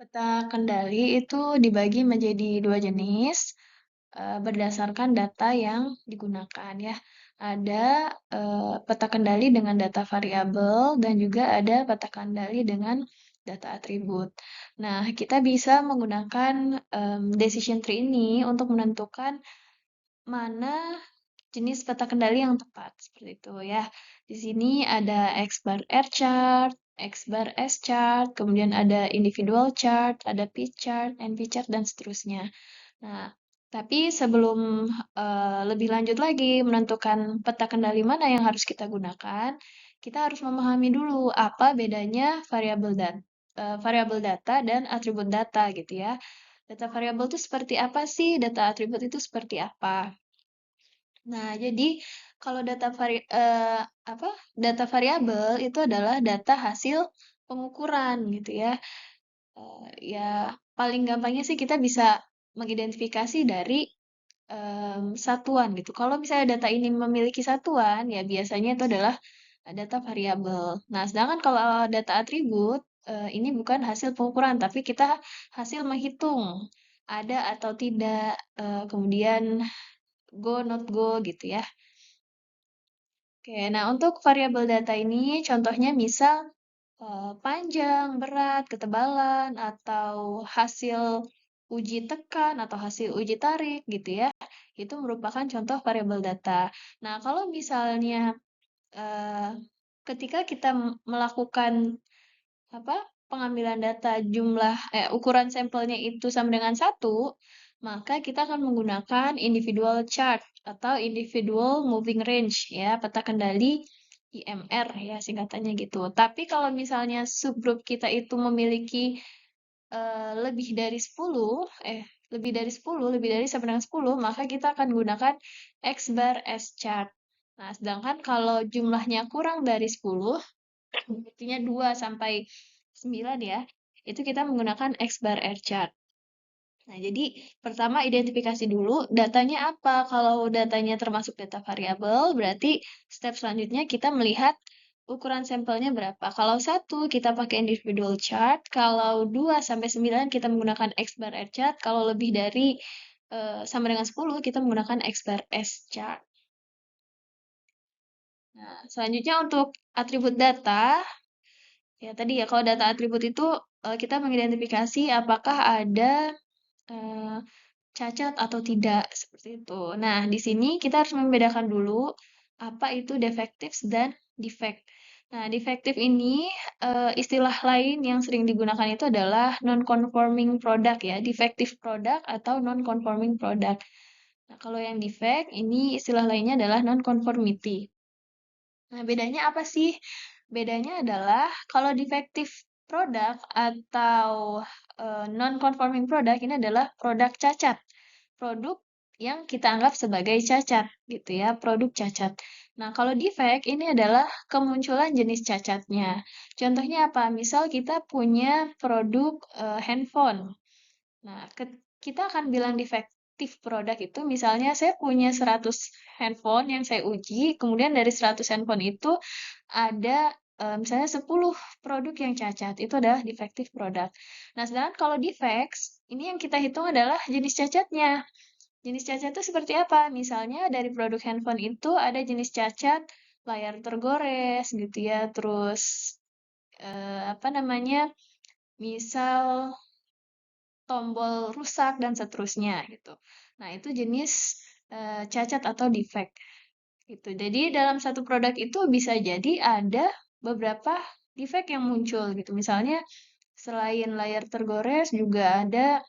Peta kendali itu dibagi menjadi dua jenis berdasarkan data yang digunakan ya. Ada peta kendali dengan data variabel dan juga ada peta kendali dengan data atribut. Nah, kita bisa menggunakan decision tree ini untuk menentukan mana jenis peta kendali yang tepat seperti itu ya. Di sini ada X bar R chart, X bar S chart, kemudian ada individual chart, ada P chart, NP chart dan seterusnya. Nah, tapi sebelum lebih lanjut lagi menentukan peta kendali mana yang harus kita gunakan, kita harus memahami dulu apa bedanya variabel data dan atribut data gitu ya. Data variabel itu seperti apa sih? Data atribut itu seperti apa? Nah, jadi kalau apa? Data variabel itu adalah data hasil pengukuran gitu ya. Ya paling gampangnya sih kita bisa mengidentifikasi dari satuan gitu. Kalau misalnya data ini memiliki satuan, ya biasanya itu adalah data variabel. Nah, sedangkan kalau data atribut, ini bukan hasil pengukuran, tapi kita hasil menghitung ada atau tidak, kemudian go not go gitu ya. Oke, nah untuk variabel data ini contohnya misal panjang, berat, ketebalan, atau hasil uji tekan atau hasil uji tarik gitu ya. Itu merupakan contoh variabel data. Nah, kalau misalnya eh, ketika kita melakukan apa pengambilan data ukuran sampelnya itu sama dengan satu, maka kita akan menggunakan individual chart atau individual moving range ya, peta kendali IMR ya singkatannya gitu. Tapi kalau misalnya subgroup kita itu memiliki lebih dari 10, lebih dari sampai dengan 10, maka kita akan gunakan X bar S chart. Nah, sedangkan kalau jumlahnya kurang dari 10, artinya 2 sampai 9 ya, itu kita menggunakan X bar R chart. Nah, jadi pertama identifikasi dulu datanya apa. Kalau datanya termasuk data variabel, berarti step selanjutnya kita melihat ukuran sampelnya berapa. Kalau satu kita pakai individual chart, kalau 2 sampai 9 kita menggunakan X bar R chart, kalau lebih dari sama dengan 10 kita menggunakan X bar S chart. Nah, selanjutnya untuk atribut data, ya tadi ya kalau data atribut itu kita mengidentifikasi apakah ada eh, cacat atau tidak seperti itu. Nah, di sini kita harus membedakan dulu apa itu defectives dan defect. Nah, defective ini istilah lain yang sering digunakan itu adalah non-conforming product ya, defective product atau non-conforming product. Nah, kalau yang defect ini istilah lainnya adalah non-conformity. Nah, bedanya apa sih? Bedanya adalah kalau defective product atau non-conforming product ini adalah produk cacat. Produk yang kita anggap sebagai cacat gitu ya, produk cacat. Nah, kalau defect ini adalah kemunculan jenis cacatnya. Contohnya apa? Misal kita punya produk handphone. Nah, kita akan bilang defektif produk itu misalnya saya punya 100 handphone yang saya uji, kemudian dari 100 handphone itu ada misalnya 10 produk yang cacat. Itu adalah defektif produk. Nah, sedangkan kalau defects, ini yang kita hitung adalah jenis cacatnya. Jenis cacat itu seperti apa? Misalnya dari produk handphone itu ada jenis cacat layar tergores gitu ya, terus apa namanya? Misal tombol rusak dan seterusnya gitu. Nah, itu jenis cacat atau defect gitu. Jadi dalam satu produk itu bisa jadi ada beberapa defect yang muncul gitu. Misalnya selain layar tergores juga ada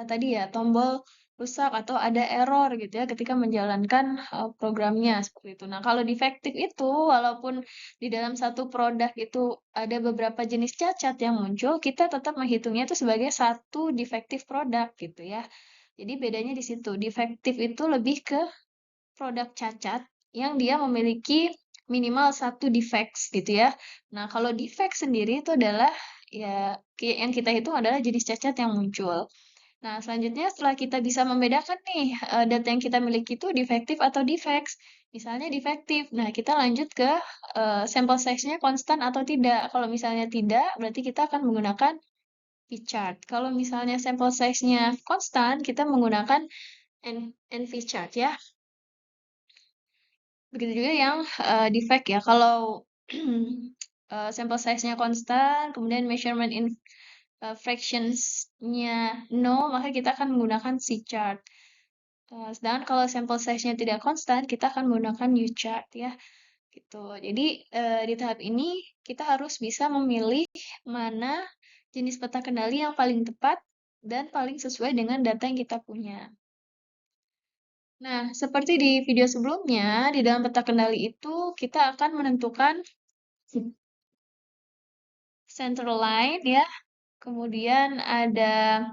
tadi ya tombol rusak atau ada error gitu ya ketika menjalankan programnya seperti itu. Nah, kalau defektif itu walaupun di dalam satu produk itu ada beberapa jenis cacat yang muncul, kita tetap menghitungnya itu sebagai satu defektif produk gitu ya. Jadi bedanya di situ. Defektif itu lebih ke produk cacat yang dia memiliki minimal satu defects gitu ya. Nah, kalau defect sendiri itu adalah ya yang kita hitung adalah jenis cacat yang muncul. Nah, selanjutnya setelah kita bisa membedakan nih data yang kita miliki itu defektif atau defects. Misalnya defektif. Nah, kita lanjut ke sample size-nya konstan atau tidak. Kalau misalnya tidak, berarti kita akan menggunakan V-chart. Kalau misalnya sample size-nya konstan, kita menggunakan NV-chart ya. Begitu juga yang defect ya. Kalau sample size-nya konstan, kemudian measurement in fractions-nya 0, maka kita akan menggunakan C-chart. Sedangkan kalau sampel size-nya tidak konstan, kita akan menggunakan U-chart ya. Gitu. Jadi di tahap ini kita harus bisa memilih mana jenis peta kendali yang paling tepat dan paling sesuai dengan data yang kita punya. Nah, seperti di video sebelumnya, di dalam peta kendali itu kita akan menentukan center line ya, kemudian ada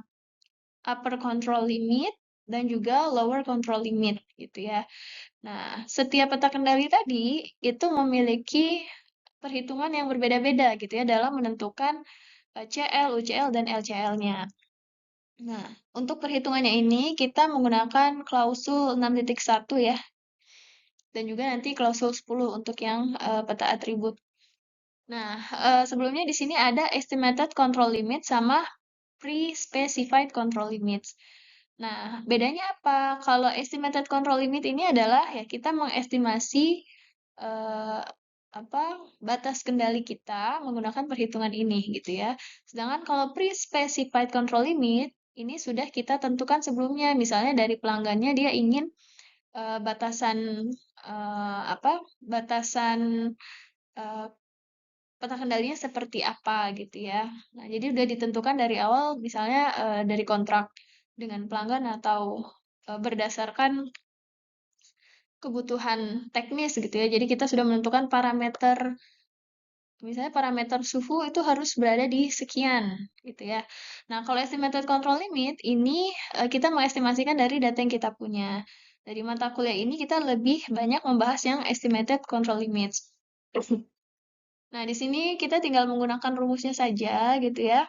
upper control limit dan juga lower control limit gitu ya. Nah, setiap peta kendali tadi itu memiliki perhitungan yang berbeda-beda gitu ya dalam menentukan CL, UCL, dan LCL-nya. Nah, untuk perhitungannya ini kita menggunakan klausul 6.1 ya. Dan juga nanti klausul 10 untuk yang peta atribut. Nah, sebelumnya di sini ada estimated control limit sama pre-specified control limits. Nah, bedanya apa? Kalau estimated control limit ini adalah ya kita mengestimasi eh, batas kendali kita menggunakan perhitungan ini gitu ya. Sedangkan kalau pre-specified control limit ini sudah kita tentukan sebelumnya, misalnya dari pelanggannya dia ingin batasan batasan eh, peta kendalinya seperti apa gitu ya. Nah, jadi udah ditentukan dari awal misalnya dari kontrak dengan pelanggan atau berdasarkan kebutuhan teknis gitu ya. Jadi kita sudah menentukan parameter, misalnya parameter suhu itu harus berada di sekian gitu ya. Nah, kalau estimated control limit ini kita mengestimasikan dari data yang kita punya. Dari mata kuliah ini kita lebih banyak membahas yang estimated control limits. Nah, di sini kita tinggal menggunakan rumusnya saja gitu ya.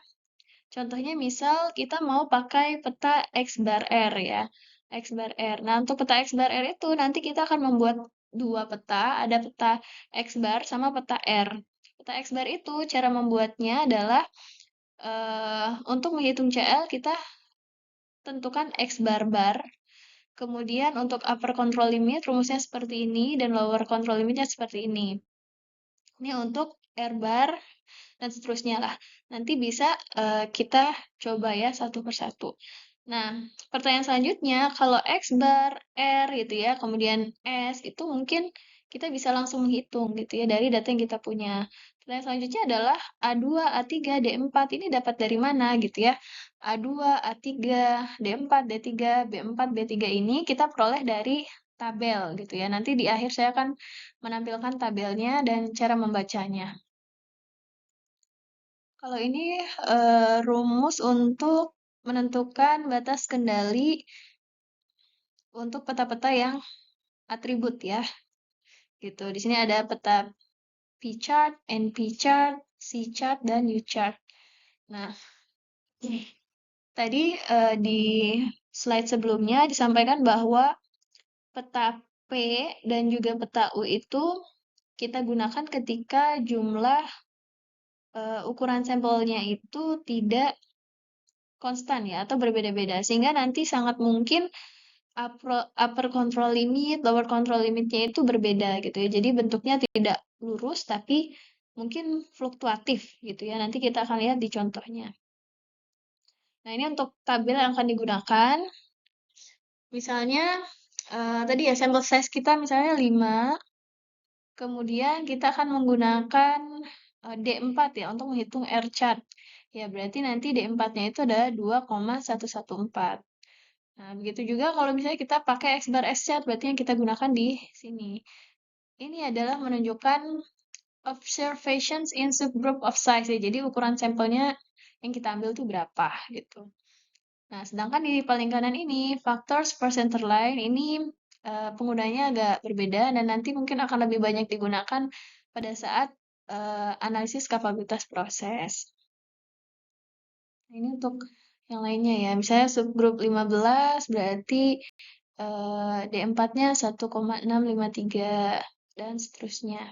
Contohnya misal kita mau pakai peta X bar R ya. X bar R. Nah, untuk peta X bar R itu nanti kita akan membuat dua peta, ada peta X bar sama peta R. Peta X bar itu cara membuatnya adalah untuk menghitung CL kita tentukan X bar bar. Kemudian untuk upper control limit rumusnya seperti ini dan lower control limitnya seperti ini. Ini untuk R bar dan seterusnya lah. Nanti bisa kita coba ya satu persatu. Nah, pertanyaan selanjutnya, kalau X bar, R gitu ya, kemudian S, itu mungkin kita bisa langsung menghitung gitu ya dari data yang kita punya. Pertanyaan selanjutnya adalah A2, A3, D4 ini dapat dari mana gitu ya. A2, A3, D4, D3, B4, B3 ini kita peroleh dari tabel gitu ya. Nanti di akhir saya akan menampilkan tabelnya dan cara membacanya. Kalau ini rumus untuk menentukan batas kendali untuk peta-peta yang atribut ya. Gitu. Di sini ada peta P-chart, NP-chart, C-chart, dan U-chart. Nah, tadi di slide sebelumnya disampaikan bahwa peta P dan juga peta U itu kita gunakan ketika jumlah ukuran sampelnya itu tidak konstan ya atau berbeda-beda sehingga nanti sangat mungkin upper control limit, lower control limitnya itu berbeda gitu ya. Jadi bentuknya tidak lurus tapi mungkin fluktuatif gitu ya. Nanti kita akan lihat di contohnya. Nah, ini untuk tabel yang akan digunakan. Misalnya tadi ya sample size kita misalnya 5. Kemudian kita akan menggunakan D4 ya untuk menghitung R chart. Ya, berarti nanti D4-nya itu adalah 2,114. Nah, begitu juga kalau misalnya kita pakai X bar S chart, berarti yang kita gunakan di sini. Ini adalah menunjukkan observations in subgroup of size. Ya. Jadi ukuran sampelnya yang kita ambil itu berapa gitu. Nah, sedangkan di paling kanan ini, factors per center line, ini penggunanya agak berbeda dan nanti mungkin akan lebih banyak digunakan pada saat analisis kapabilitas proses. Nah, ini untuk yang lainnya ya. Misalnya subgroup 15 berarti D4-nya 1,653 dan seterusnya.